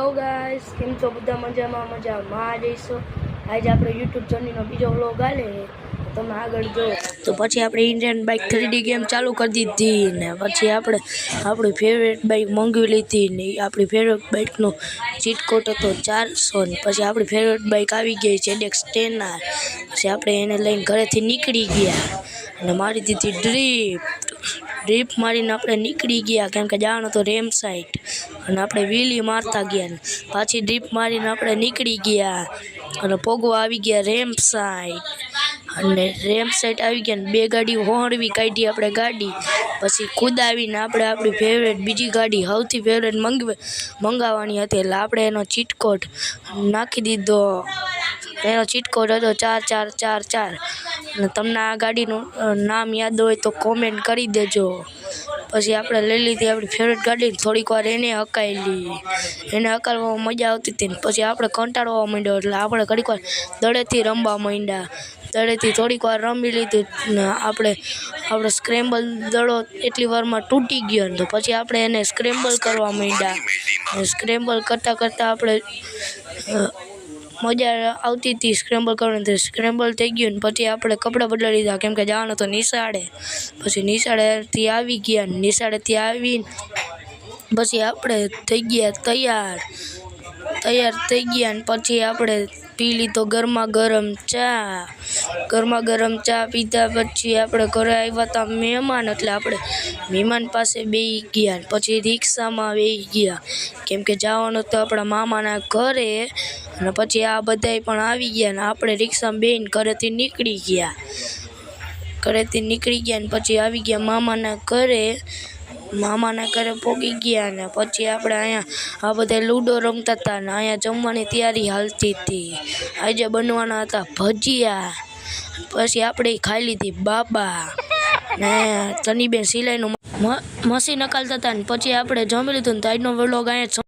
Hello guys, કેમ છો બધા? મજામાં જઈશું. આજે આપણે યુટ્યુબ ચેનલનો બીજો વ્લોગ આલે તમે આગળ જો. તો પછી આપણે ઇન્ડિયન બાઇક 3D ગેમ ચાલુ કરી દીધી ને પછી આપણે આપણી ફેવરેટ બાઇક મંગાવી લીધી ને આપણી ફેવરેટ બાઇકનો ચીટ કોડ હતો 400 ને પછી આપણી ફેવરેટ બાઇક આવી ગઈ છે ZX 10R. પછી આપણે એને લઈને ઘરેથી નીકળી ગયા અને મારી દીધી ડ્રીપ મારીને આપણે નીકળી ગયા કેમ કે જવાનું તો રેમ સાઇટ અને આપણે વ્હીલી મારતા ગયા ને પાછી ડ્રીપ મારીને આપણે નીકળી ગયા અને પોગવા આવી ગયા રેમ સાઇટ અને રેમ સાઇટ આવી ગયા ને બે ગાડી હોરવી કાઢી આપણે ગાડી પછી કુદાવીને આપણે આપણી ફેવરેટ બીજી ગાડી સૌથી ફેવરેટ મંગાવવાની હતી એટલે આપણે એનો ચીટ કોડ નાખી દીધો. એનો ચીટ કોડ હતો 4444 અને તમને આ ગાડીનું નામ યાદ હોય તો કોમેન્ટ કરી દેજો. પછી આપણે લઈ લીધી આપણી ફેવરેટ ગાડી થોડીક વાર એને હકાયેલી એને હકાવવામાં મજા આવતી હતી ને પછી આપણે કંટાળવા માંડ્યો એટલે આપણે ઘડીક વાર દડેથી રમવા માંડ્યા. દડેથી થોડીક વાર રમી લીધું ને આપણે સ્ક્રેમ્બલ દડો એટલી વારમાં તૂટી ગયો ને તો પછી આપણે એને સ્ક્રેમ્બલ કરવા માંડ્યા. સ્ક્રેમ્બલ કરતાં આપણે મજા આવતી હતી સ્ક્રેમ્બલ કરવાની. સ્ક્રેમ્બલ થઈ ગયું ને પછી આપણે કપડાં બદલાવી લીધા કેમ કે જવાનું તો નિશાળે. પછી નિશાળેથી આવી ગયા ને નિશાળેથી આવીને પછી આપણે થઈ ગયા તૈયાર થઈ ગયા ને પછી આપણે પી લીધો ગરમા ગરમ ચા પીધા. પછી આપણે ઘરે આવ્યા હતા મહેમાન એટલે આપણે મહેમાન પાસે બેસી ગયા ને પછી રિક્ષામાં બેસી ગયા કેમ કે જવાનું તો આપણા મામાના ઘરે અને પછી આ બધાય પણ આવી ગયા ને આપણે રિક્ષામાં બેસીને ઘરેથી નીકળી ગયા ને પછી આવી ગયા મામાના ઘરે પહોંચી ગયા ને પછી આપણે અહીંયા આ બધા લૂડો રમતા હતા ને અહીંયા જમવાની તૈયારી હાલતી હતી. આજે બનવાના હતા ભજીયા. પછી આપણે ખાઈ લીધી બાબા ને તનીબેન સિલાઈનું મશીન હકાલતા હતા ને પછી આપણે જમી લીધું ને તો આજનો વ્લોગ અહીંયા